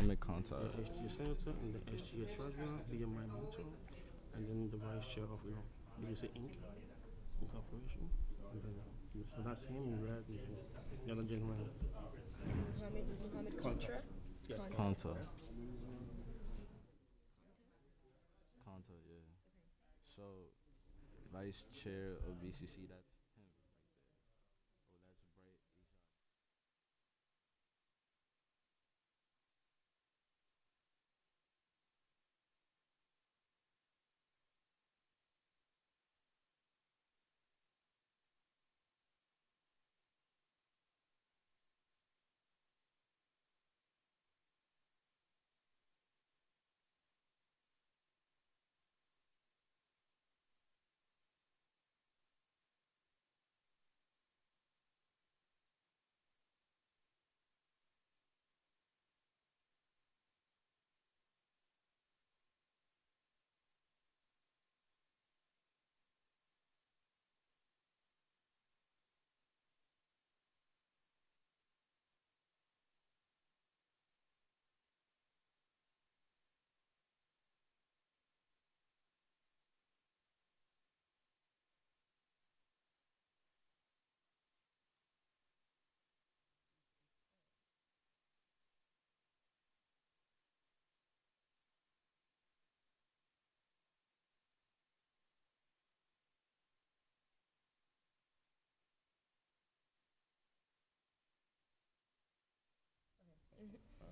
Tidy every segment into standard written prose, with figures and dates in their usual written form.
economic contact. SGA senator, and then SGA treasurer, BMI mentor, and then the vice chair of BGC Inc. Incorporation. And then so that's him in red, and then the other gentleman. Mohammed Contact. Contra. Yeah, contact. Conta. Conta, yeah. So, vice chair of BCC, that's him right there. Oh, that's bright.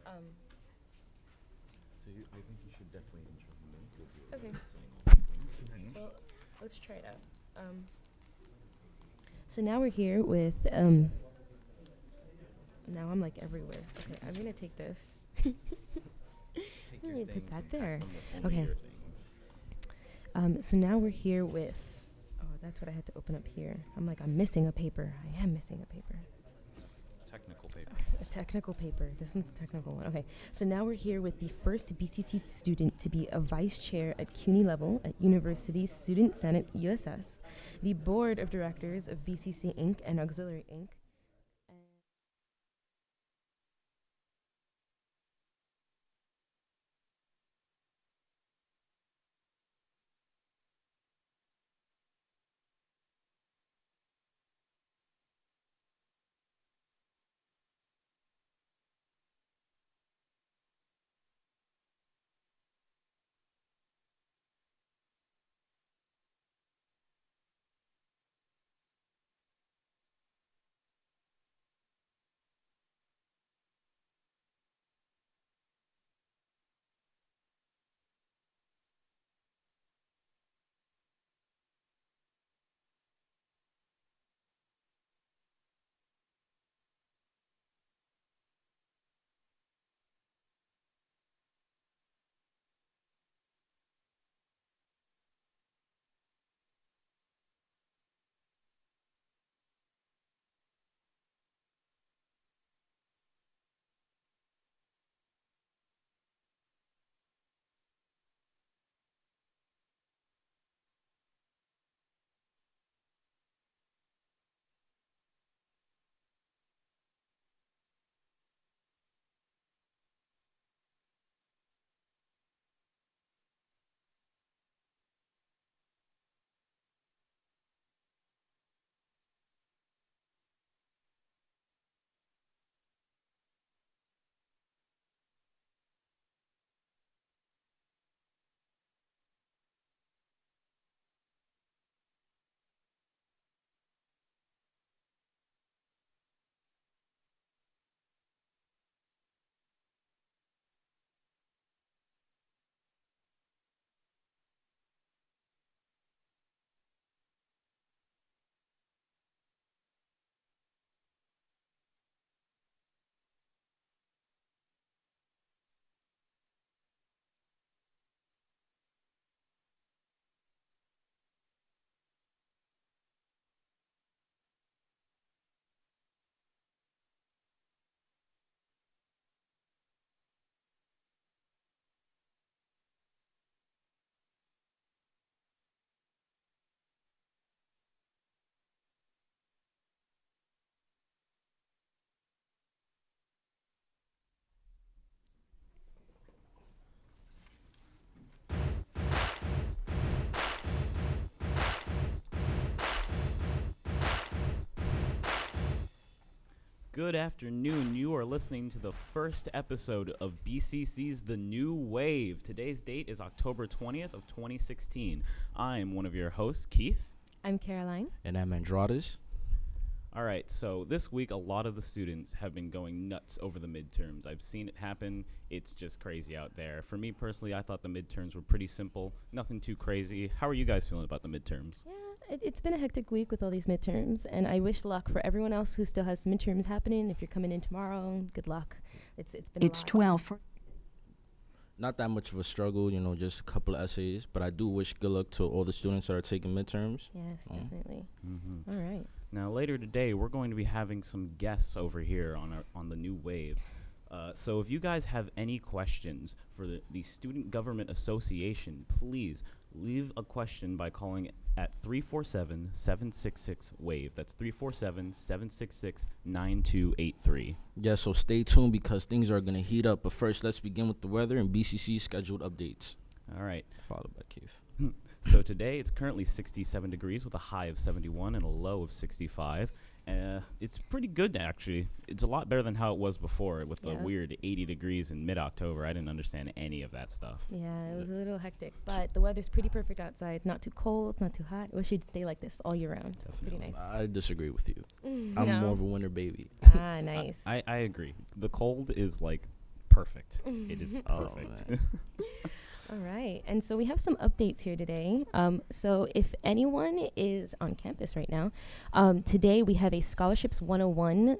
Um, I think you should definitely intro me because you're okay. saying all these things. Well, let's try it out. So now we're here with now I'm like everywhere. Okay, I'm gonna take this. Just take I'm your gonna things put that and there. pack them with only Okay. your things. So now we're here with. Oh, that's what I had to open up here. I'm missing a paper. I am missing a paper. Technical paper. A technical paper. This one's a technical one. Okay. So now we're here with the first BCC student to be a vice chair at CUNY level at University Student Senate USS, the board of directors of BCC Inc. and Auxiliary Inc. Good afternoon. You are listening to the first episode of BCC's The New Wave. Today's date is October 20th of 2016. I'm one of your hosts, Keith. I'm Caroline. And I'm Andrades. All right, so this week a lot of the students have been going nuts over the midterms. I've seen it happen. It's just crazy out there. For me personally, I thought the midterms were pretty simple, nothing too crazy. How are you guys feeling about the midterms? Yeah, it's been a hectic week with all these midterms, and I wish luck for everyone else who still has midterms happening. If you're coming in tomorrow, good luck. It's been It's a lot. 12 for Not that much of a struggle, just a couple of essays, but I do wish good luck to all the students that are taking midterms. Yes, definitely. Mm-hmm. All right. Now, later today, we're going to be having some guests over here on the New Wave. So if you guys have any questions for the Student Government Association, please leave a question by calling at 347-766-WAVE. That's 347-766-9283. Yeah, so stay tuned because things are going to heat up. But first, let's begin with the weather and BCC scheduled updates. All right. Followed by Keith. So today it's currently 67 degrees with a high of 71 and a low of 65. It's pretty good, actually. It's a lot better than how it was before with the Yeah. weird 80 degrees in mid-October. I didn't understand any of that stuff. Yeah, it was a little hectic, but the weather's pretty perfect outside. Not too cold, not too hot. Wish it'd stay like this all year round. It's pretty nice. I disagree with you. I'm No? more of a winter baby. Ah, nice. I agree. The cold is, perfect. It is Oh, perfect. man. All right. And so we have some updates here today. So if anyone is on campus right now, today we have a Scholarships 101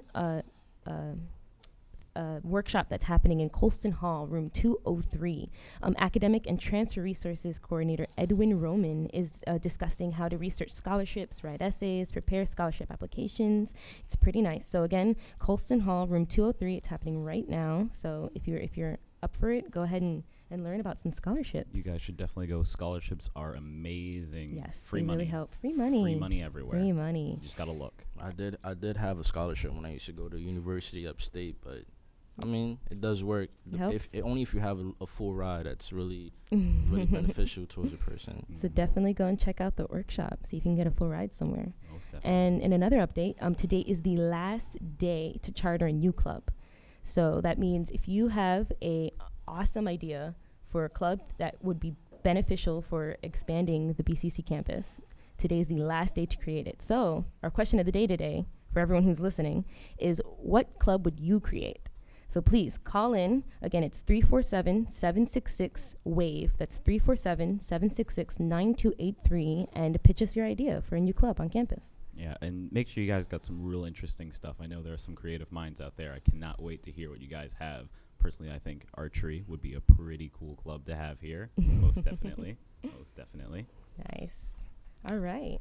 workshop that's happening in Colston Hall, room 203. Academic and Transfer Resources Coordinator Edwin Roman is discussing how to research scholarships, write essays, prepare scholarship applications. It's pretty nice. So again, Colston Hall, room 203. It's happening right now. So if you're up for it, go ahead and learn about some scholarships. You guys should definitely go. Scholarships are amazing. Yes, Free they money. really help. Free money. Free money everywhere. Free money. You just got to look. I did have a scholarship when I used to go to university upstate, but I mean, it does work. It helps. Only if you have a full ride, that's really beneficial towards a person. So definitely go and check out the workshop. See if you can get a full ride somewhere. Most definitely. And in another update, today is the last day to charter a new club. So that means if you have a awesome idea for a club that would be beneficial for expanding the BCC campus, today is the last day to create it. So our question of the day today, for everyone who's listening, is what club would you create? So please call in. Again, it's 347-766-WAVE. That's 347-766-9283 and pitch us your idea for a new club on campus. Yeah, and make sure you guys got some real interesting stuff. I know there are some creative minds out there. I cannot wait to hear what you guys have. Personally, I think archery would be a pretty cool club to have here. Most definitely. Most definitely. Nice. All right.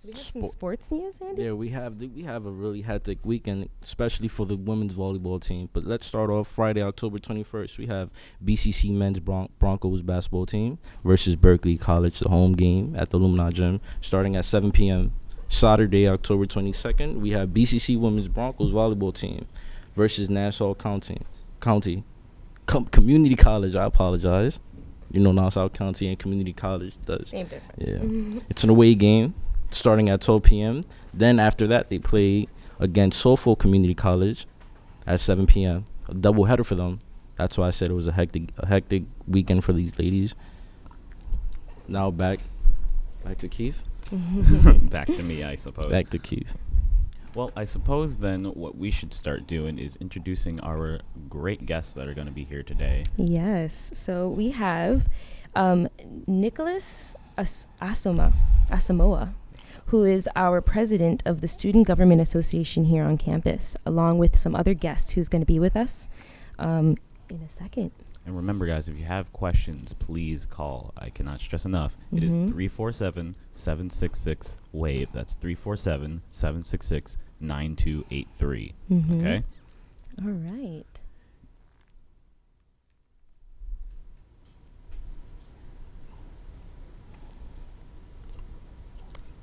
Do we have some Spo- sports news, Andy? Yeah, we have a really hectic weekend, especially for the women's volleyball team. But let's start off Friday, October 21st. We have BCC men's Broncos basketball team versus Berkeley College, the home game at the Lumina Gym, starting at 7 p.m. Saturday, October 22nd, we have BCC women's Broncos volleyball team versus Nassau Community College. I apologize. Nassau County and Community College does. Same difference. Yeah. It's an away game starting at 12 p.m. Then after that, they play against Suffolk Community College at 7 p.m. A double header for them. That's why I said it was a hectic weekend for these ladies. Now back to Keith. Back to me, I suppose. Back to Keith. Well, I suppose then what we should start doing is introducing our great guests that are going to be here today. Yes. So we have Nicholas Asamoah, who is our president of the Student Government Association here on campus, along with some other guests who's going to be with us in a second. And remember, guys, if you have questions, please call. I cannot stress enough. It is 347-766-WAVE. That's 347-766-9283. Okay? All right.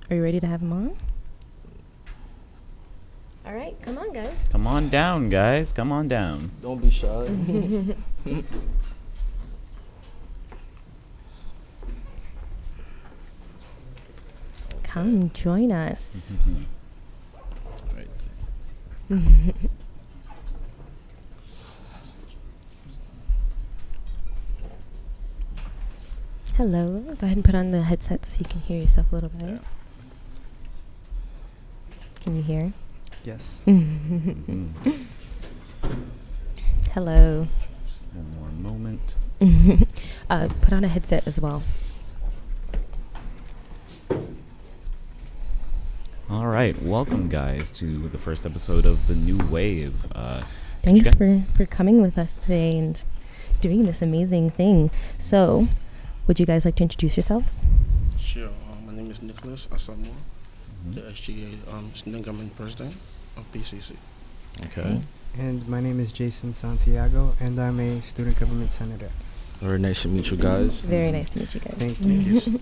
Are you ready to have him on? All right, come on, guys. Come on down, guys. Come on down. Don't be shy. Come join us. Right. Hello. Go ahead and put on the headset so you can hear yourself a little better. Can you hear? Yes. Hello. One more moment. Put on a headset as well. All right, welcome guys to the first episode of the New Wave. Thanks for coming with us today and doing this amazing thing. So, would you guys like to introduce yourselves? Sure. My name is Nicholas Asamoah, the SGA Student Government President of BCC. Okay. And my name is Jason Santiago, and I'm a student government senator. Very nice to meet you guys. Very nice to meet you guys. Thank you.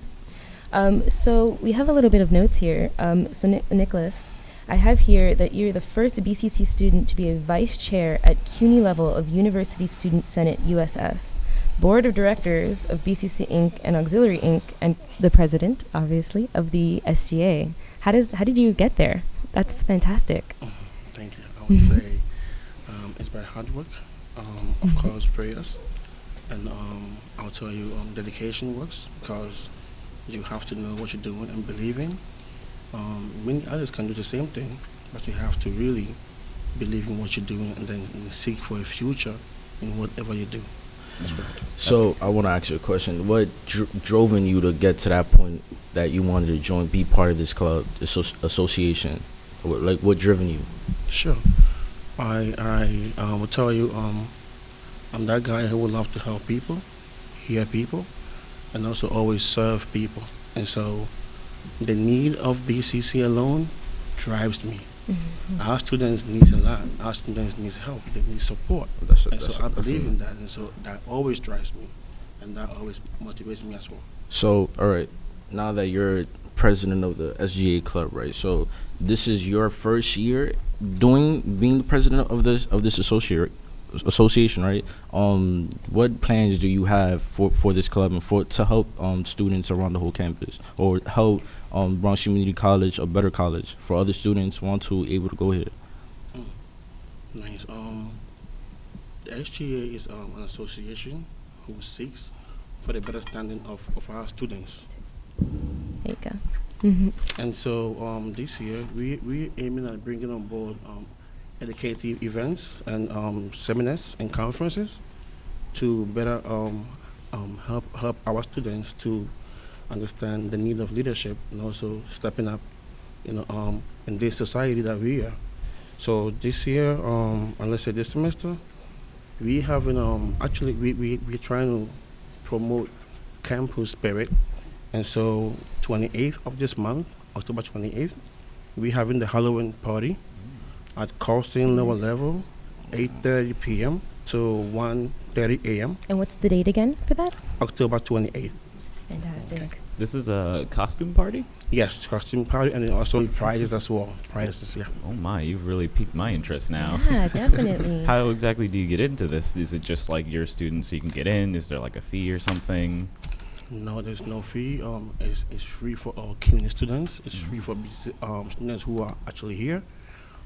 So we have a little bit of notes here. So Nicholas, I have here that you're the first BCC student to be a vice chair at CUNY level of University Student Senate USS, Board of Directors of BCC Inc. and Auxiliary Inc. and the president, obviously, of the SGA. How did you get there? That's fantastic. Thank you. I would say it's by hard work, of course, prayers, and I'll tell you, dedication works because you have to know what you're doing and believe in. Many others can do the same thing, but you have to really believe in what you're doing and then seek for a future in whatever you do. That's right. So I want to ask you a question. What drove in you to get to that point that you wanted to join, be part of this club, this association? What driven you? Sure. I will tell you, I'm that guy who would love to help people, hear people, and also always serve people. And so the need of BCC alone drives me. Our students need a lot. Our students need help. They need support. So I believe in that. And so that always drives me. And that always motivates me as well. So, all right, now that you're president of the SGA club, right? So this is your first year being the president of this association, right? What plans do you have for this club and to help students around the whole campus, or help Bronx Community College, a better college for other students want to able to go here? Nice. The SGA is an association who seeks for the better standing of our students. There you go. And so this year we're aiming at bringing on board educative events and seminars and conferences to better help our students to understand the need of leadership and also stepping up, in this society that we are. So this year, and let's say this semester, we having actually we're trying to promote campus spirit, and so 28th of this month, October 28th, we having the Halloween party at Carlson Lower Level, 8:30 p.m. to 1:30 a.m. And what's the date again for that? October 28th. Fantastic. This is a costume party? Yes, costume party, and then also prizes as well. Prizes, yeah. Oh my, you've really piqued my interest now. Yeah, definitely. How exactly do you get into this? Is it just like you're a student so you can get in? Is there like a fee or something? No, there's no fee. It's free for all CUNY students. It's free for students who are actually here.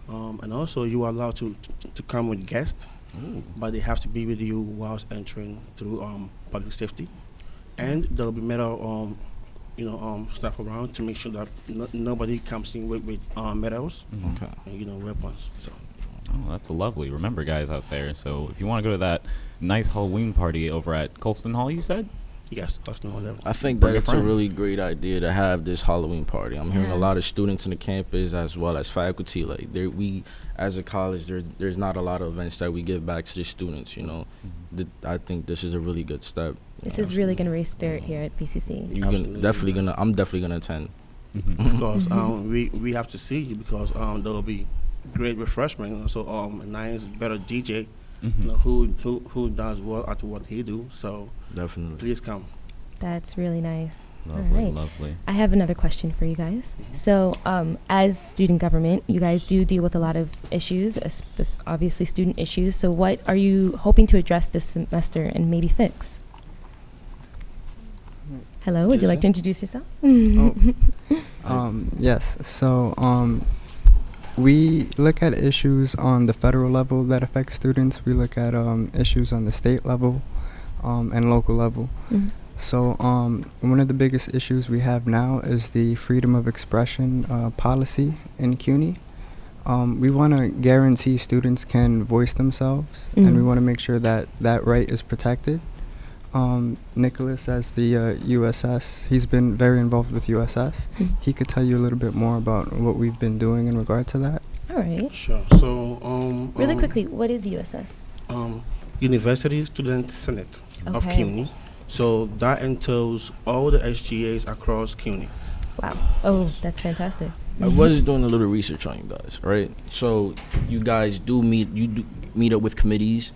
And also you are allowed to come with guests, but they have to be with you whilst entering through public safety. And there'll be metal staff around to make sure that nobody comes in with medals Okay. and weapons. So Oh, that's lovely. Remember, guys out there, so if you want to go to that nice Halloween party over at Colston Hall, you said? yes, that's no level. I think Bring that a it's a friend. really great idea to have this Halloween party. I'm hearing Yeah. a lot of students in the campus as well as faculty. Like we, as a college, there's not a lot of events that we give back to the students. I think this is a really good step. This is really going to raise spirit here at BCC. Absolutely. I'm definitely gonna attend. Because we have to see you because there will be great refreshment and also a nice better DJ who does well at what he do. So Definitely. please come. That's really nice. Lovely, Alright. lovely. I have another question for you guys. So, as student government, you guys do deal with a lot of issues, obviously student issues. So, what are you hoping to address this semester and maybe fix? Hello, would you like to introduce yourself? Yes. So, We look at issues on the federal level that affect students. We look at issues on the state level and local level. So one of the biggest issues we have now is the freedom of expression policy in CUNY. We want to guarantee students can voice themselves, and we want to make sure that that right is protected. Nicholas, as the USS, he's been very involved with USS. He could tell you a little bit more about what we've been doing in regard to that. All right. Sure. So, Really quickly, what is USS? University Student Senate of Okay. CUNY. So that entails all the SGAs across CUNY. Wow. Oh, that's fantastic. I was doing a little research on you guys, right? So you guys do meet up with committees,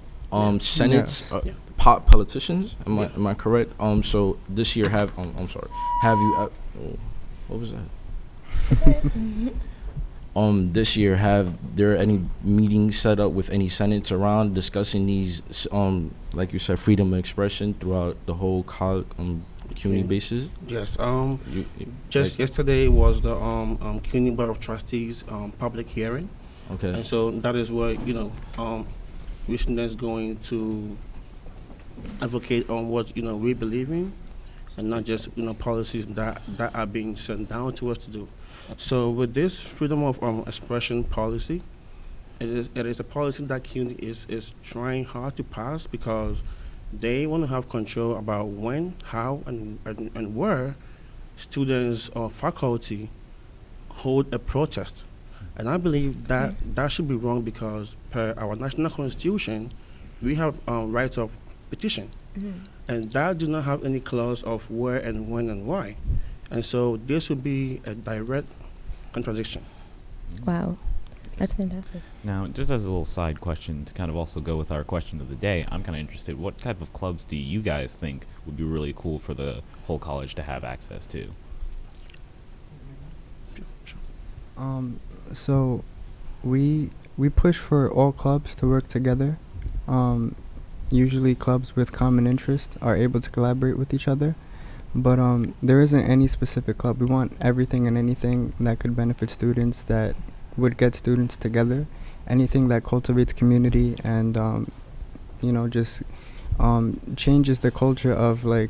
senates, Yes. politicians. Am Yeah. I correct? So this year I'm sorry. Have you? What was that? This year, have there any meetings set up with any senates around discussing these, like you said, freedom of expression throughout the whole CUNY basis? Yes. Just Just yesterday was the CUNY Board of Trustees public hearing, okay. and so that is where we students going to advocate on what we believe in, and not just policies that are being sent down to us to do. So with this freedom of expression policy, it is a policy that CUNY is trying hard to pass because they want to have control about when, how, and where students or faculty hold a protest. And I believe that that should be wrong because per our national constitution, we have rights of petition. And that do not have any clause of where and when and why. And so this would be a direct contradiction. Wow. That's fantastic. Now, just as a little side question to kind of also go with our question of the day, I'm kind of interested, what type of clubs do you guys think would be really cool for the whole college to have access to? So we push for all clubs to work together. Usually clubs with common interest are able to collaborate with each other. But there isn't any specific club. We want everything and anything that could benefit students, that would get students together, anything that cultivates community and just changes the culture of like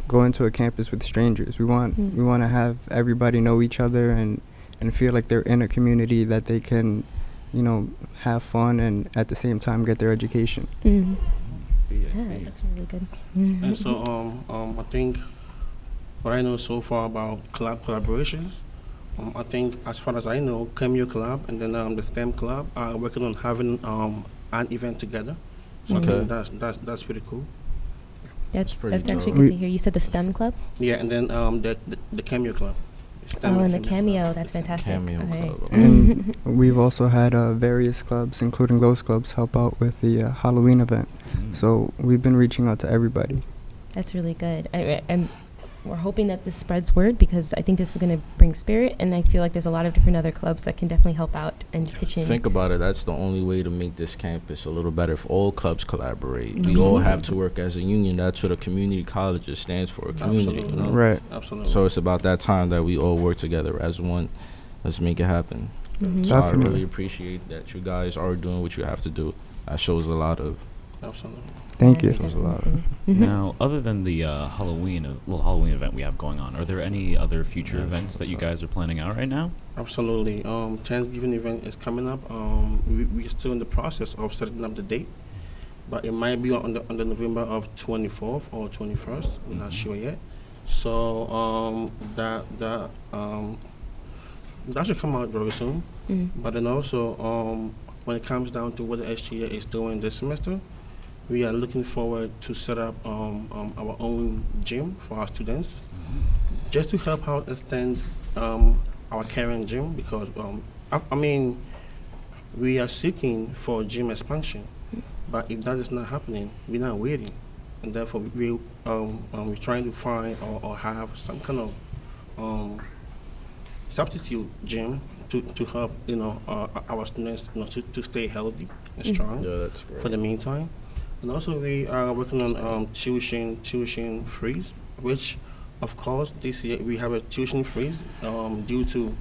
going to a campus with strangers. We want to have everybody know each other and feel like they're in a community that they can have fun and at the same time get their education. I Yeah, see. that's really good. And so I think what I know so far about collaborations, I think as far as I know, Cameo Club and then the STEM Club are working on having an event together. So I think that's pretty cool. That's pretty actually dope. good to hear. You said the STEM club? Yeah, and then the Cameo Club. STEM Oh, and the Cameo cameo. That's fantastic. Cameo Okay. club. And we've also had various clubs, including those clubs, help out with the Halloween event. So we've been reaching out to everybody. That's really good. We're hoping that this spreads word because I think this is going to bring spirit, and I feel like there's a lot of different other clubs that can definitely help out and pitch in. Think about it. That's the only way to make this campus a little better if all clubs collaborate. We all have to work as a union. That's what a community college just stands for, a community. You know? Right. Absolutely. So it's about that time that we all work together as one. Let's make it happen. Mhm. So I Definitely. really appreciate that you guys are doing what you have to do. That shows a lot of. Absolutely. Thank Yeah, you. Shows a lot. definitely. Now, other than the little Halloween event we have going on, are there any other future Yeah, events that you sorry. guys are planning out right now? Absolutely. Thanksgiving event is coming up. We're still in the process of setting up the date, but it might be on the November of 24th or 21st. We're not sure yet. So that should come out very soon. Mhm. But then also, when it comes down to what the SGA is doing this semester, we are looking forward to set up our own gym for our students, just to help out extend our current gym because I mean we are seeking for gym expansion, but if that is not happening, we're not waiting, and therefore we're trying to find or have some kind of substitute gym to help our students to stay healthy and strong that's for the meantime. And also we are working on tuition freeze, which of course this year we have a tuition freeze due to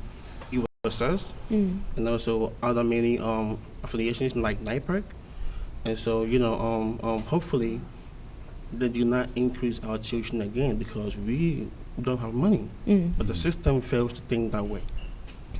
USS, Mm. and also other many affiliations like NIPERC. And so, hopefully they do not increase our tuition again because we don't have money. Mm. But the system fails to think that way.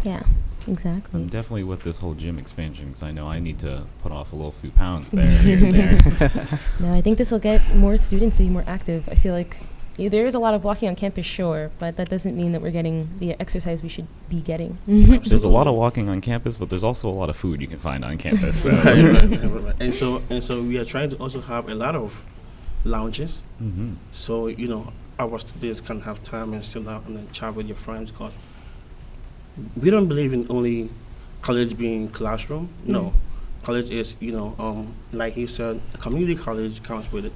Yeah, exactly. I'm definitely with this whole gym expansion because I know I need to put off a little few pounds there. Here and there. No, I think this will get more students to be more active. I feel like there is a lot of walking on campus, sure, but that doesn't mean that we're getting the exercise we should be getting. There's a lot of walking on campus, but there's also a lot of food you can find on campus. So. Right. And so we are trying to also have a lot of lounges. Mm-hmm. So, our students can have time and sit down and then chat with your friends because we don't believe in only college being classroom. No. College is, like you said, a community college comes with,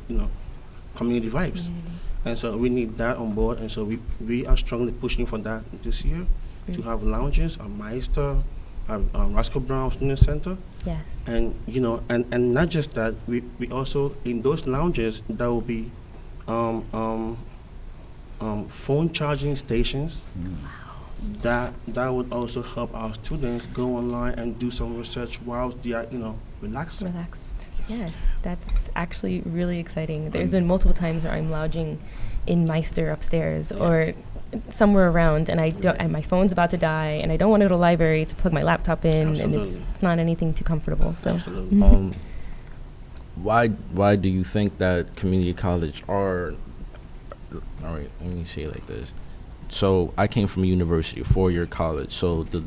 community vibes. And so we need that on board. And so we are strongly pushing for that this year to have lounges, a Meister, a Roscoe Brown Student Center. Yes. And, and not just that, we also, in those lounges, there will be phone charging stations. That would also help our students go online and do some research while they are, relaxing. Relaxed. Yes, that's actually really exciting. There's been multiple times where I'm lounging in Meister upstairs or somewhere around, and and my phone's about to die, and I don't want to go to the library to plug my laptop in, Absolutely. and it's not anything too comfortable. So, Absolutely. Why do you think that community college are? All right, let me say it like this. So I came from a university, a 4-year college. So the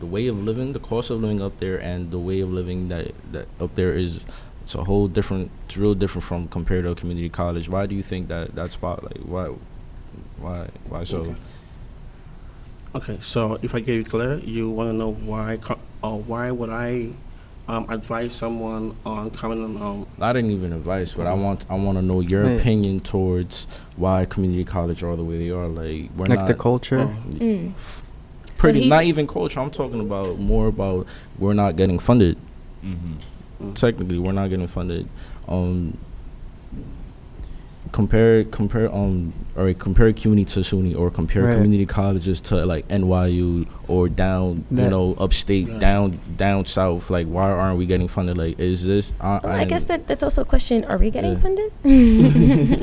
way of living, the cost of living up there, and the way of living that up there it's a whole different. It's real different from compared to a community college. Why do you think that spot? Like why so? Okay, so if I get you clear, you want to know why why would I advise someone on coming on? Not even advice, but I want to know your Right. opinion towards why community college are the way they are. Like we're Like not the culture. pretty So he- not even culture. I'm talking about more about we're not getting funded. Mm-hmm. Technically, we're not getting funded. Compare CUNY to SUNY, or compare Right. community colleges to like NYU or down, upstate, Yes. down south. Like, why aren't we getting funded? Like, is this? I guess that's also a question. Are we getting Yeah. funded?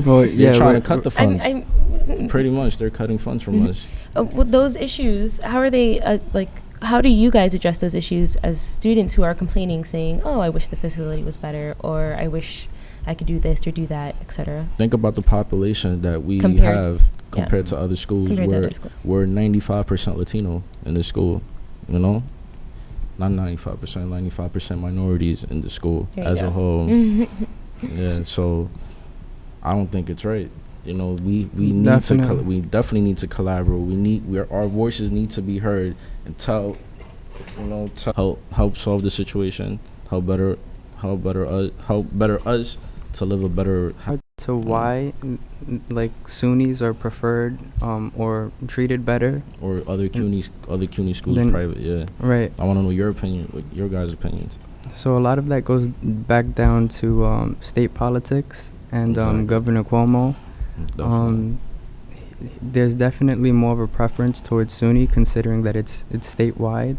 Well, They're yeah, trying to we're- cut the I'm, funds. I'm, Pretty much, they're cutting funds from Mhm. us. with those issues, how are they how do you guys address those issues as students who are complaining, saying, "Oh, I wish the facility was better," or "I wish I could do this or do that," etc.? Think about the population that we Compared- have compared to other schools. Compared to Where other schools. we're 95% Latino in this school. Not 95%, 95% minorities in the school There you as go. a whole. Yeah, so I don't think it's right. We need Definitely. we definitely need to collaborate. Our voices need to be heard and to help solve the situation, help better us to live a better. So why, like SUNYs are preferred or treated better? Or other CUNY schools, Then- private. Yeah, Right. I want to know your opinion, your guys' opinions. So a lot of that goes back down to state politics and Okay. Governor Cuomo. Definitely. There's definitely more of a preference towards SUNY, considering that it's statewide.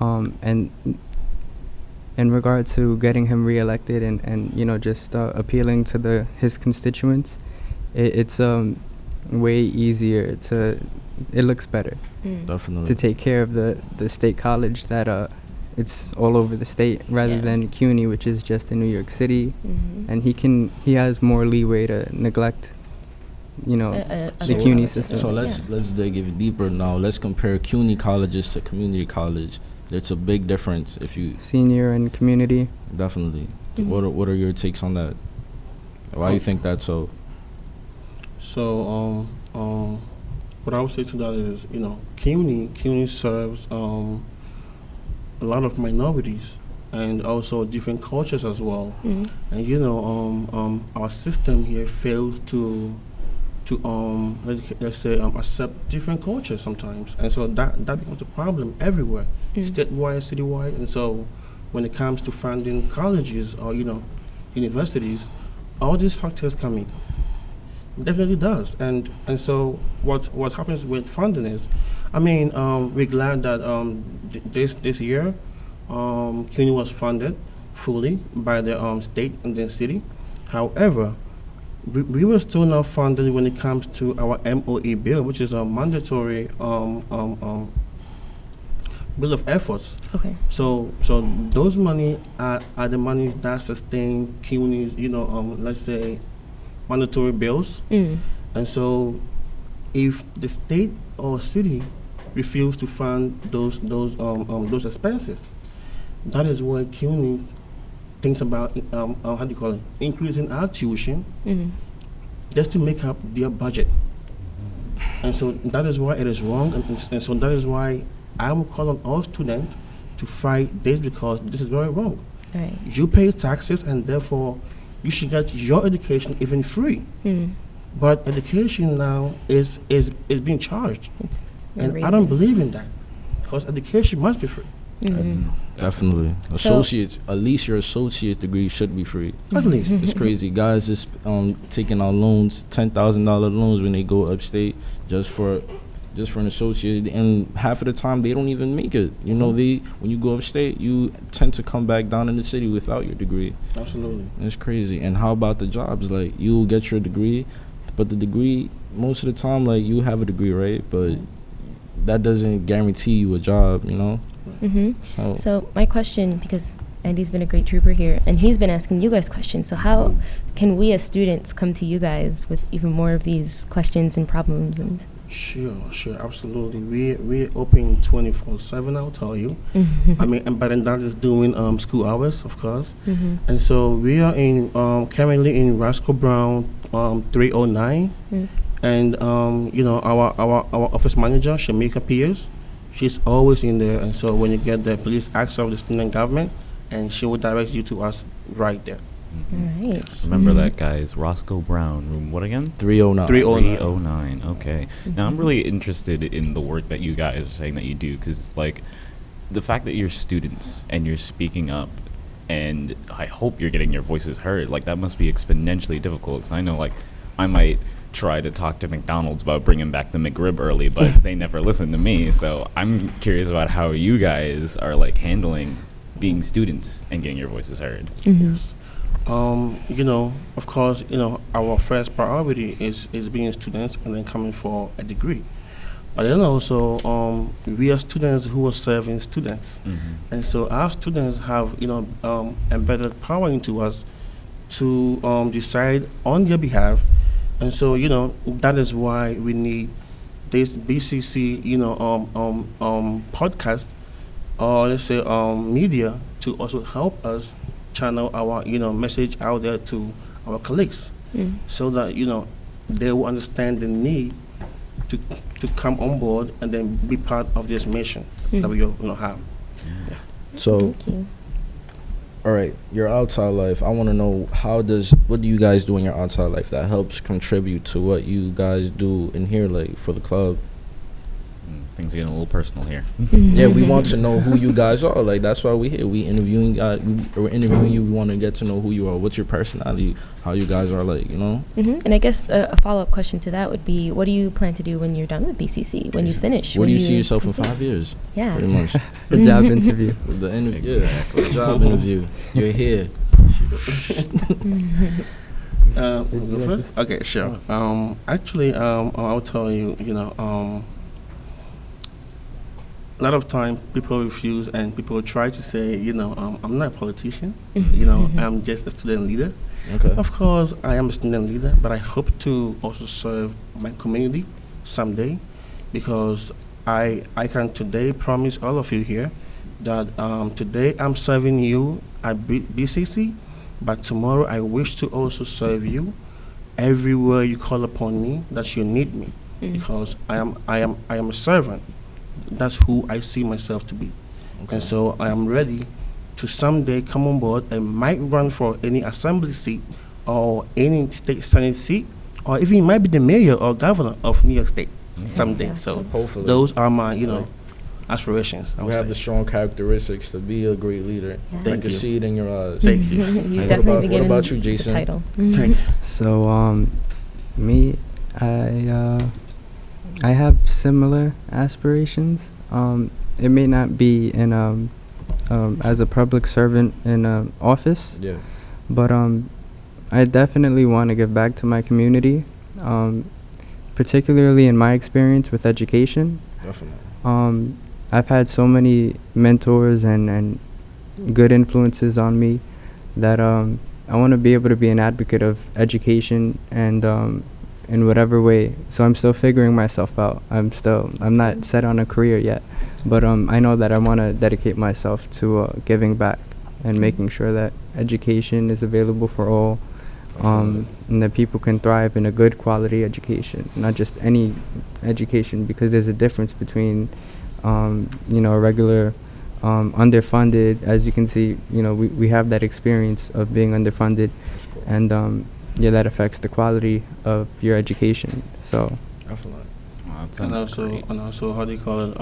And in regard to getting him reelected and just appealing to his constituents, it's way easier it looks better Definitely. to take care of the state college that it's all over the state rather Yeah. than CUNY, which is just in New York City, Mhm. and he has more leeway to neglect the other CUNY colleges. system. So let's dig even deeper now. Let's compare CUNY colleges to community college. There's a big difference. If you Senior and community. definitely, Mhm. what are your takes on that? Why do you think that's so? So, what I would say to that is, CUNY serves a lot of minorities and also different cultures as well. Mhm. And our system here fails to let's say accept different cultures sometimes, and so that becomes a problem everywhere, statewide, citywide. And so when it comes to funding colleges or universities, all these factors come in. Definitely does. And so what happens with funding is, I mean, we're glad that this year, CUNY was funded fully by the state and the city. However, we were still not funded when it comes to our MOE bill, which is a mandatory bill of efforts. Okay. So those money are the monies that sustain CUNY's, let's say, mandatory bills. Mm. And so, if the state or city refuse to fund those expenses, that is why CUNY thinks about how do you call it, increasing our tuition Mm. just to make up their budget. And so that is why it is wrong, and so that is why I will call on all students to fight this, because this is very wrong. Right. You pay taxes, and therefore you should get your education even free. Mm. But education now is being charged, It's and I don't believe in that, because education must be free. Mm. Definitely. So- Associates, at least your associate degree should be free. At least. It's crazy. Guys just taking out loans, $10,000 loans when they go upstate just for an associate, and half of the time they don't even make it. You know, when you go upstate, you tend to come back down in the city without your degree. Absolutely. It's crazy. And how about the jobs? Like, you'll get your degree, but the degree, most of the time, like, you have a degree, right? But that doesn't guarantee you a job, you know? Mm-hmm. So, So my question, because Andy's been a great trooper here, and he's been asking you guys questions. So how can we as students come to you guys with even more of these questions and problems? And Sure, absolutely. We're open 24/7. I'll tell you. I mean, and but then that is doing school hours, of course. Mm-hmm. And so we are in currently in Roscoe Brown 309, Mm. and our office manager Shamika Pierce, she's always in there. And so when you get there, please ask of the student government, and she will direct you to us right there. All right. Remember Mhm. that, guys. Roscoe Brown, room what again? 309. 309. 309. Okay. Now I'm Mhm. really interested in the work that you guys are saying that you do, because it's like the fact that you're students and you're speaking up, and I hope you're getting your voices heard. Like, that must be exponentially difficult. So I know, like, I might try to talk to McDonald's about bringing back the McRib early, but they never listen to me. So I'm curious about how you guys are like handling being students and getting your voices heard. Mhm. Of course, our first priority is being students and then coming for a degree. But then also, we are students who are serving students. And so our students have, embedded power into us to decide on their behalf. And so, that is why we need this BCC, podcast, or let's say media, to also help us channel our, message out there to our colleagues, Mm. so that, they will understand the need to come on board and then be part of this mission that we all have. So, Thank you. all right, your outside life. I want to know, what do you guys do in your outside life that helps contribute to what you guys do in here, like, for the club? Things are getting a little personal here. Yeah, we want to know who you guys are. Like, that's why we're here. We're interviewing you. We want to get to know who you are. What's your personality? How you guys are, like, Mhm. And I guess a follow-up question to that would be, what do you plan to do when you're done with BCC? When you finish? Where when do you see yourself in 5 years? Yeah. Pretty much. The job interview. The interview. Exactly. The job interview. You're here. Go first? Okay, sure. Actually, I'll tell you, a lot of time people refuse, and people try to say, I'm not a politician. I'm just a student leader. Okay. Of course, I am a student leader, but I hope to also serve my community someday, because I can today promise all of you here that today I'm serving you at BCC, but tomorrow I wish to also serve you everywhere you call upon me that you need me, because I am a servant. That's who I see myself to be. And so I am ready to someday come on board and might run for any assembly seat or any state senate seat, or even it might be the mayor or governor of New York State someday. Yeah, So Hopefully. those are my, aspirations. I You would have say. the strong characteristics to be a great leader. Yeah. I Thank can you. see it in your eyes. Thank you. You've What definitely about- been what given about you, the Jason? title. Thank you. So Me, I have similar aspirations. It may not be in as a public servant in an office, Yeah. but I definitely want to give back to my community, particularly in my experience with education. Definitely. I've had so many mentors and good influences on me that I want to be able to be an advocate of education and in whatever way. So I'm still figuring myself out. I'm not set on a career yet, but I know that I want to dedicate myself to giving back and making sure that education is available for all, and that people can thrive in a good quality education, not just any education, because there's a difference between a regular underfunded. As you can see, we have that experience of being underfunded, and that affects the quality of your education. So Definitely. Wow, that And sounds also, great. how do you call it?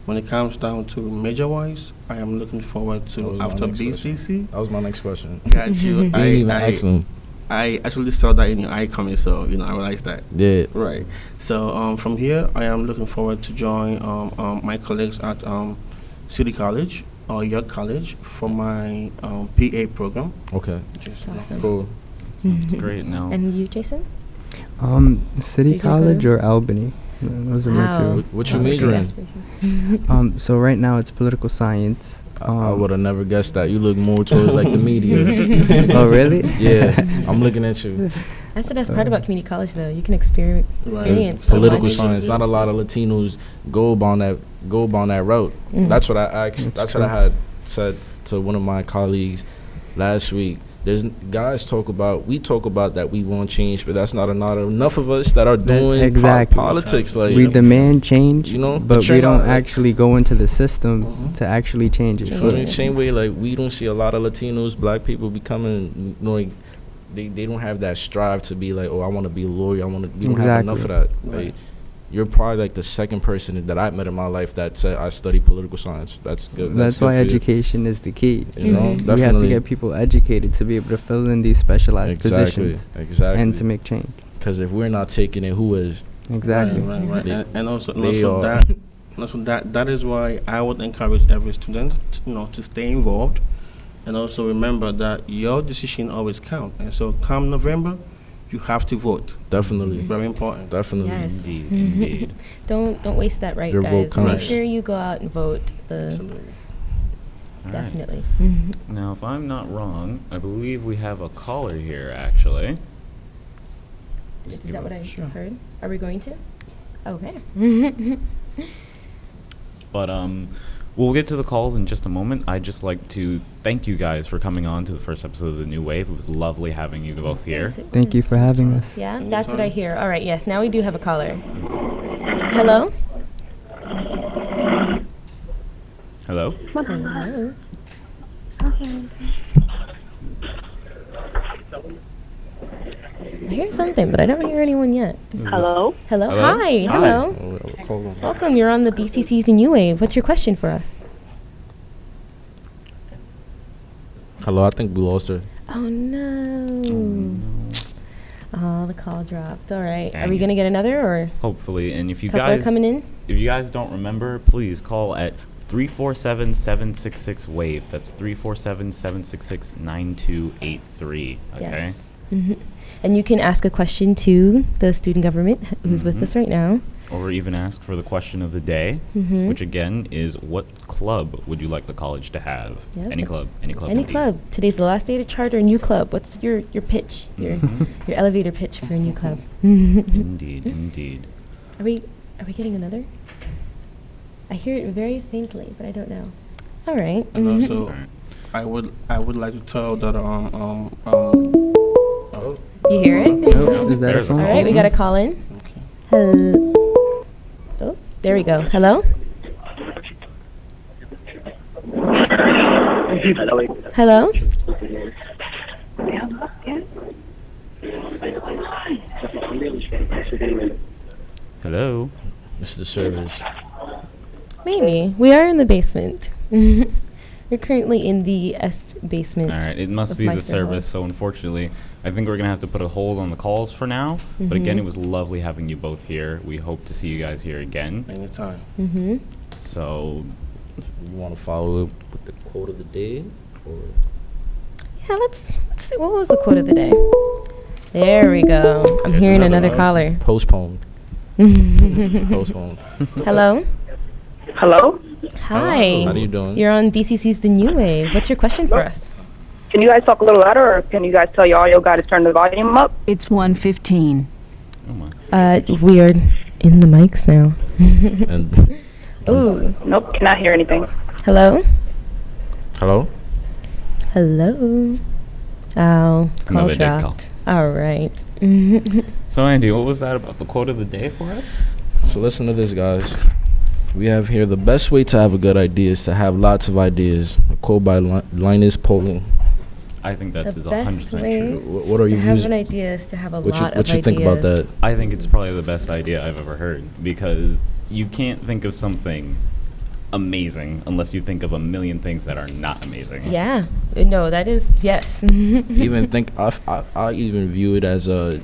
When it comes down to major wise, I am looking forward That to was my after next question. BCC. That was my next question. Got you. You didn't even ask me. I actually saw that in your eye comment, so I realized that. Yeah. Right. So from here, I am looking forward to join my colleagues at City College or York College for my PA program. Okay. Just, Awesome. Cool. Sounds great. Now, And you, Jason? City Are you gonna go College to- or Albany. Those are my Wow. two. What you That's a great majoring? aspiration. So right now it's political science. I would have never guessed that. You look more towards like the media. Oh really? Yeah. I'm looking at you. That's the best part about community college, though. You can experience so Political much. science. Not a lot of Latinos go on that route. Mhm. That's what I asked. That's what I had said to one of my colleagues last week. We talk about that we want change, but that's not enough of us that are doing exactly. politics. Like We demand change, but but you're we don't not, like- actually go into the system Mhm. to actually change it. You feel me? Same way, like we don't see a lot of Latinos, black people becoming, like they don't have that strive to be like, oh, I want to be a lawyer. We don't have enough of that. Right. Like, you're probably like the second person that I've met in my life that said I study political science. That's good. That's good why for you. education is the key. You know, Mhm. We have to definitely. get people educated to be able to fill in these specialized positions Exactly. and to make change. Because if we're not taking it, who is? Exactly. Right. They- And also, they are- that is why I would encourage every student, to stay involved, and also remember that your decision always counts. And so, come November, you have to vote. Definitely. Very important. Definitely. Yes. indeed, indeed. Don't waste that right, Your vote guys. Make counts. sure you go out and vote. Absolutely. All right. Definitely. Now, if I'm not wrong, I believe we have a caller here, actually. Is Just give that it what a I shot. heard? Are we going to? Okay. But we'll get to the calls in just a moment. I'd just like to thank you guys for coming on to the first episode of The New Wave. It was lovely having you both here. Yes, it Thank you was. for having us. Yeah, that's what I Anytime. hear. All right, yes, now we do have a caller. Hello? Hello? Hello? I hear something, but I don't hear anyone yet. Hello? Hello? Hello? Hi. Hi. Hello. Welcome. You're on the BCC's and U-Wave. What's your question for us? Hello, I think we lost her. Oh, no. Oh, the call dropped. All right. Are Dang we it. going to get another or Hopefully, and if you couple guys are coming in? if you guys don't remember, please call at 347-766-WAVE. That's 347-766-9283. Okay? Yes. And you can ask a question to the student government who's with Mhm. us right now. Or even ask for the question of the day, Mhm. which again is, what club would you like the college to have? Yep. Any club. Any club. Any indeed. club. Today's the last day to charter a new club. What's your pitch? Mhm. Your elevator pitch for a new club. Indeed, indeed. Are we getting another? I hear it very faintly, but I don't know. All right. And Mhm. also, Alright. I would like to tell that You hear it? Oh, is that a There's a phone? All right, we got a call in. okay. Hello. Oh, there we go. Hello? Hello? Hello. This is the service. Maybe. We are in the basement. You're currently in the S basement. All right, it must of be the Meister Hall. service. So unfortunately, I think we're gonna have to put a hold on the calls for now. But again, it was lovely having you both here. We hope to see you guys here again. Anytime. Mm-hmm. So You want to follow up with the quote of the day? Or Yeah, let's see. What was the quote of the day? There we go. I'm There's hearing another another caller. postponed. Postponed. Hello. Hello? Hi. How are you doing? You're on BCC's The New Wave. What's your question for us? Can you guys talk a little louder, or can you guys tell your audio guy to turn the volume up? It's 1:15. oh my. We are in the mics now. And Ooh. Nope, cannot hear anything. Hello. hello. Hello. Oh, call Another dead dropped. All right. So Andy, what was that about the quote of the day for us? So listen to this, guys. We have here the best way to have a good idea is to have lots of ideas. A quote by Linus Pauling. I think that The is best 100% way true. What are to you have using? an idea is to have a What lot you of ideas. think about that? I think it's probably the best idea I've ever heard because you can't think of something amazing unless you think of a million things that are not amazing. Yeah. No, that is yes. Even think I even view it as a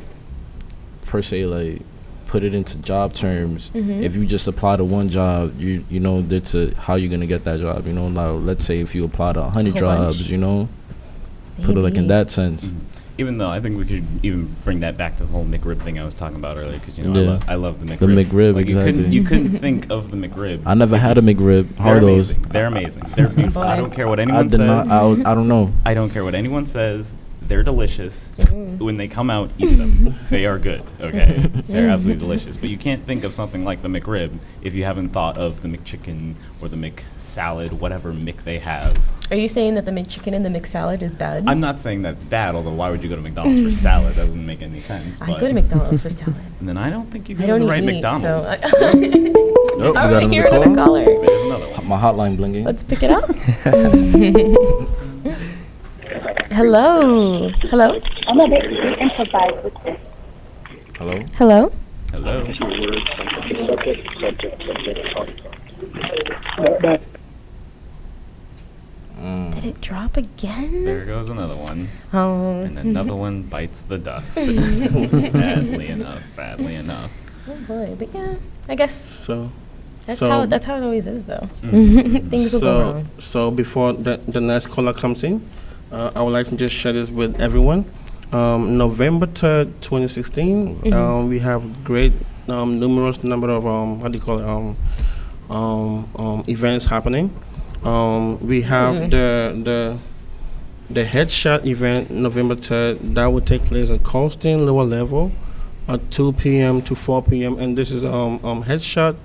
per se, like put it into job terms. Mhm. If you just apply to one job, you know that's how you're gonna get that job. You know, now let's say if you apply to 100 Whole bunch. jobs, you know, put it like in Maybe. that sense. Mhm. Even though I think we could even bring that back to the whole McRib thing I was talking about earlier, because you know Yeah. I love the McRib. The McRib, like, exactly. You couldn't think of the McRib. I never had a McRib. How They're are those? amazing. They're amazing. They're beautiful. I Boy. don't care what I anyone did not. says. I don't know. I don't care what anyone says. They're delicious. Mm. When they come out, eat them. They are good. Okay, they're absolutely delicious. But you can't think of something like the McRib if you haven't thought of the McChicken or the McSalad, whatever Mc they have. Are you saying that the McChicken and the McSalad is bad? I'm not saying that's bad. Although, why would you go to McDonald's for salad? That doesn't make any sense. I but go to McDonald's for salad. And then I don't think you I go don't to eat the right meat, McDonald's. so Oh, we all got right, another here another call? caller. There's another one. My hotline blinking. Let's pick it up. Hello. Hello. I'm gonna improvise with this. Hello. Hello. Hello. Did it drop again? There goes another one. Oh. And another one bites the dust. Sadly enough. Sadly enough. Oh boy, but yeah, I guess So, that's So- how it always is though. Mhm. Things will go wrong. so before the next caller comes in, I would like to just share this with everyone. November 3rd, 2016, Mhm. we have great numerous number of events happening. We have the headshot event November 3rd that will take place at Colston lower level at 2 p.m. to 4 p.m. and this is headshot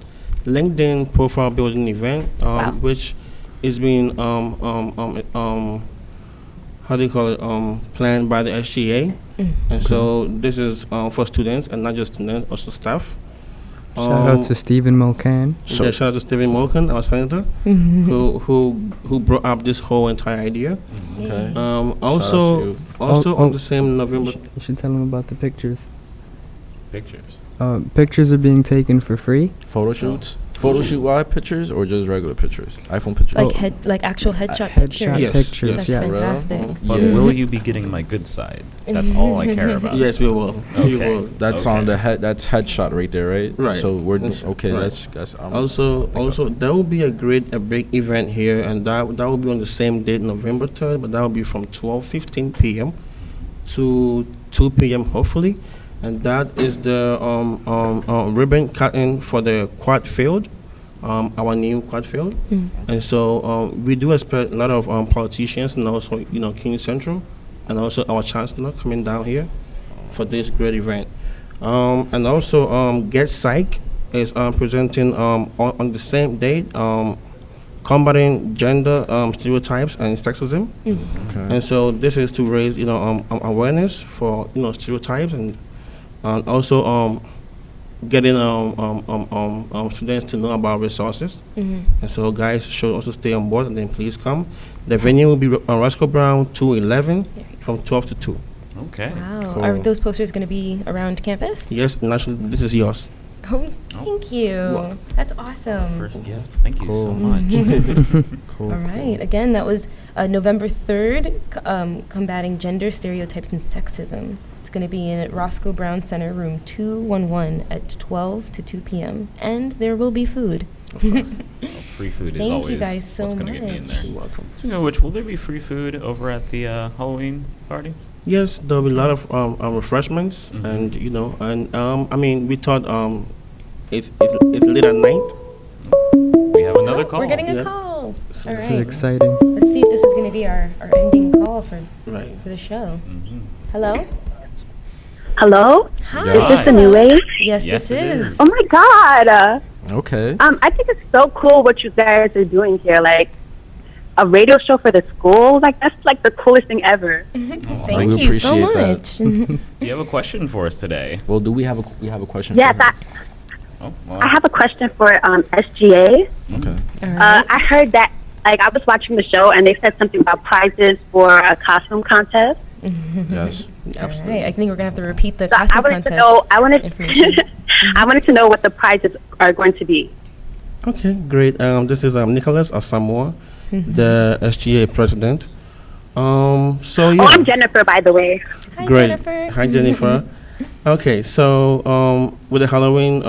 LinkedIn profile building event Wow. which is being how do you call it planned by the SGA and so this is for students and not just students, also staff. Shout out to Stephen Mulcahy. Yeah, shout out to Stephen Mulcahy, our senator, who brought up this whole entire idea. Okay. Also, you. on the same November. You should tell them about the pictures. Pictures. Pictures are being taken for free. Photo shoots. Photo shoot live pictures or just regular pictures? iPhone pictures. Like actual headshot Headshot pictures. Yes, pictures, yes. That's yeah. fantastic. But Yeah. will you be getting my good side? That's all I care about. Yes, we will. We Okay. will. That's Okay. on the head. That's headshot right there, right? Right. So we're That's- okay. right. That's. Also, there will be a big event here, and that will be on the same date, November 3rd, but that will be from 12:15 p.m. to 2 p.m. hopefully, and that is the ribbon cutting for the quad field, our new quad field, and so we do expect a lot of politicians and also King Central, and also our chancellor coming down here for this great event, and also Get Psych is presenting on the same date, combating gender stereotypes and sexism. Okay. And so this is to raise awareness for stereotypes and also getting students to know about resources. And so guys should also stay on board and then please come. The venue will be on Roscoe Brown 211 from 12 to 2. Okay. Wow. Cool. Are those posters going to be around campus? Yes, and actually this is yours. Oh, thank you. That's awesome. First gift. Thank you so Cool. much. Cool. All right. Again, that was November 3rd, combating gender stereotypes and sexism. It's going to be in at Roscoe Brown Center, room 211 at 12 to 2 p.m. And there will be food. Of course. Well, free food is Thank you always guys so what's going to get me in there. much. You're welcome. Speaking of which, will there be free food over at the Halloween party? Yes, there'll be a lot of refreshments, Mhm. and I mean, we thought it's late at night. We have another call. We're getting a Yeah. call. So All This is right. exciting. Let's see if this is going to be our ending call for Right. the show. Mhm. Hello? Hello? Hi. Yeah. Is this the new wave? Yes, Yes, this it is. is. Oh my god. Okay. I think it's so cool what you guys are doing here. Like a radio show for the school. Like that's like the coolest thing ever. Thank we you so appreciate that. much. Do you have a question for us today? Well, do we have a question? Yes, for her? Oh, well. I have a question for SGA. Okay. All right. I heard that like I was watching the show and they said something about prizes for a costume contest. Yes. All right. I think we're going to have to repeat the So I costume wanted to contest know. information. I wanted to know what the prizes are going to be. Okay, great. This is Nicholas Asamoah, the SGA president. So yeah. Oh, I'm Jennifer, by the way. Hi, Great. Jennifer. Hi, Jennifer. Okay, so with the Halloween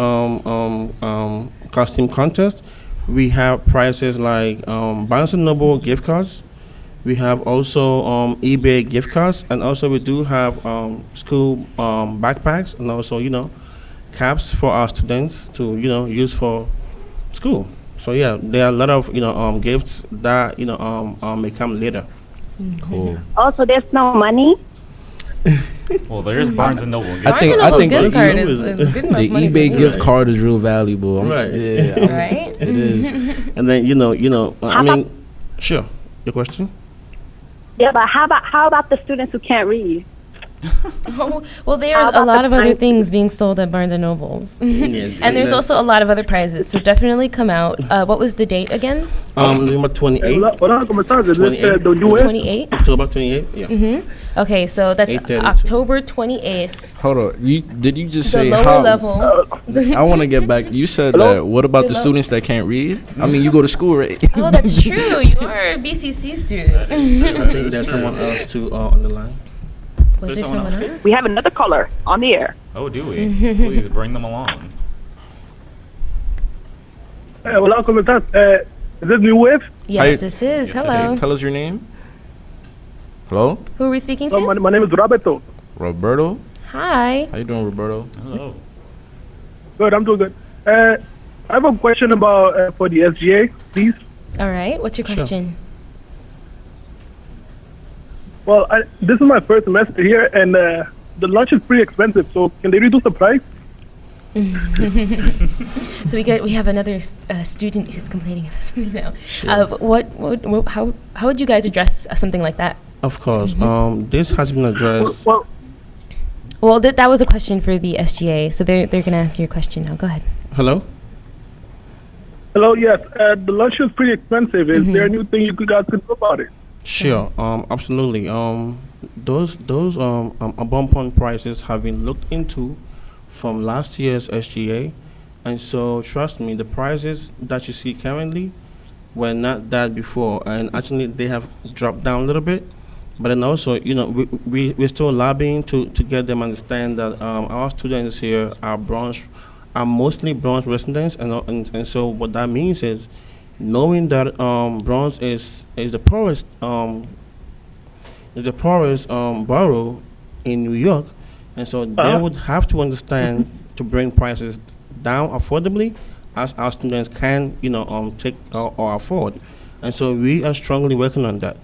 costume contest, we have prizes like Barnes & Noble gift cards. We have also eBay gift cards, and also we do have school backpacks, and also caps for our students to use for school. So yeah, there are a lot of gifts that may come later. Cool. Also, there's no money. Well, there's Barnes and Noble. I think- Barnes & Noble's gift Barnes & card Noble is is- good enough The money for eBay me. gift card is real valuable. Right. Yeah. Right? It is. And then I mean, sure. Your question? Yeah, but how about the students who can't read? Oh, well, there's How a about lot the of other prizes? things being sold at Barnes & Noble's. Yes, And there's that- also a lot of other prizes, so definitely come out. What was the date again? Number 28. Hola, ¿cómo estás? This is 28. the new wave. 28? October 28. Yeah. Okay, so that's 8:32. October 28th. Hold on. Did you just The say lower how? level. I want to get back. You said that. What about the Below. students that can't read? I mean, you go to school, right? Oh, that's true. You are a BCC student. I think there's someone else too on the line. Was there there someone someone else? else? We have another caller on the air. Oh, do we? Please bring them along. Hola, ¿cómo estás? Is this new wave? Yes, Hi. this is. Yes, it Hello. Tell us your name. Hello, Who are we speaking Oh, to? my name is Roberto. Roberto. Hi. How you doing, Roberto? Hello. Good, I'm doing good. I have a question about for the SGA, please. All right. What's your Sure. question? Well, this is my first semester here, and the lunch is pretty expensive. So can they reduce the price? So we have another student who's complaining about something now. How would you guys address something like that? Of course. This has been addressed. Well, Well, that was a question for the SGA, so they're going to answer your question now. Go ahead. Hello. hello, yes. The lunch is pretty expensive. Is there a new thing you guys could do about it? Sure. Absolutely. Those upon prices have been looked into from last year's SGA, and so trust me, the prices that you see currently were not that before, and actually they have dropped down a little bit. But then also, we're still lobbying to get them understand that our students here are mostly Bronx residents, and so what that means is knowing that Bronx is the poorest borough in New York, and so they would have to understand to bring prices down affordably, as our students can take or afford, and so we are strongly working on that.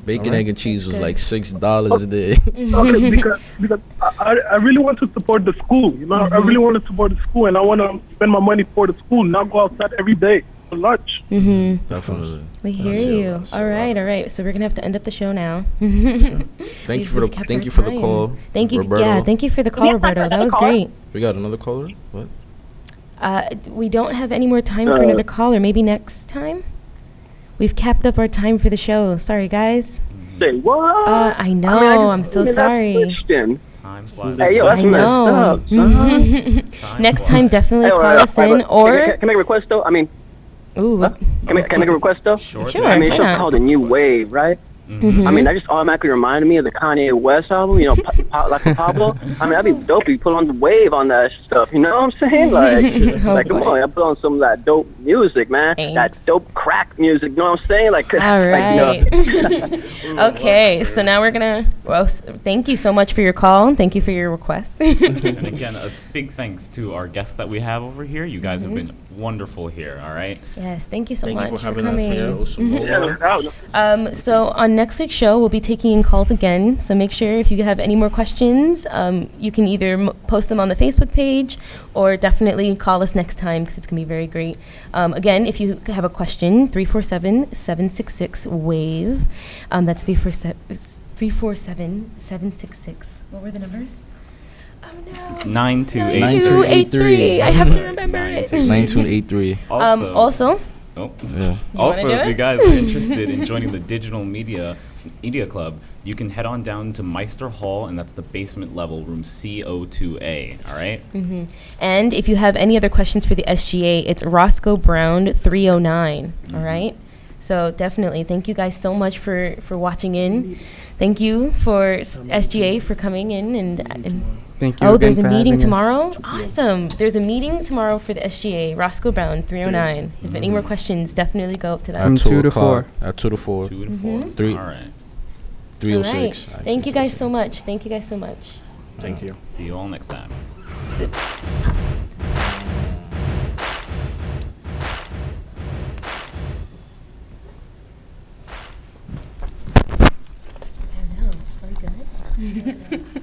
Bacon, Alright. egg, and cheese was Good. like $6 a day. Okay, because I really want to support the school. I really want to support the school, and I want to spend my money for the school, not go outside every day for lunch. Definitely. We hear That's it, you. that's it. All right. So we're gonna have to end up the show now. Thank you for We've kept thank our you for the time. call. Thank you. Roberto. Yeah, thank you for the call, have Roberto. That another was caller? great. We got another caller. What? We don't have any more time for another caller. Maybe next time. We've capped up our time for the show. Sorry, guys. Say what? I know. I'm so I just sorry. switched in. Time flies. Hey, yo, I know. Time Next flies. time, definitely call us in, Can or I make a request though? I mean, ooh, can I make a request though? Sure. Sure. I mean, why it's not? called a new wave, right? Mhm. I mean, that just automatically reminded me of the Kanye West album, you know, like Pablo. I mean, that'd be dope if you put on the wave on that stuff, you know what I'm saying? Like, Oh, like come boy. on, I put on some of that dope music, man. Thanks. That dope crack music, you know what I'm saying? Like, All like, you know. right. Okay, so now we're gonna. Well, thank you so much for your call. And thank you for your request. And again, a big thanks to our guests that we have over here. You guys Mm-hmm. have been wonderful here. All right. Yes, thank you so Thank much you for for having us. coming. Mr. Osamoa. Yeah, no doubt. So on next week's show, we'll be taking in calls again. So make sure if you have any more questions, you can either post them on the Facebook page or definitely call us next time because it's going to be very great. Again, if you have a question, 347-766-WAVE. That's 347-766. What were the numbers? Oh no. 9283. 9283. I have to remember it. 9283. Also, Oh. Yeah. Also, wanna do if it? you guys are interested in joining the Digital Media Club, you can head on down to Meister Hall, and that's the basement level, room CO2A. All right? and if you have any other questions for the SGA, it's Roscoe Brown 309. All right. So definitely, thank you guys so much for watching in. Thank you for SGA for coming in and Thank you. oh, again there's a for meeting having us. tomorrow. Awesome. There's a meeting tomorrow for the SGA. Roscoe Brown 309. If any more questions, definitely go up to that. From 2 to 4. At 2 to 4. 2 to 4. Three. All right. All 306. right. Thank you guys so much. Thank you guys so much. Thank you. See you all next time. I know. Are we good?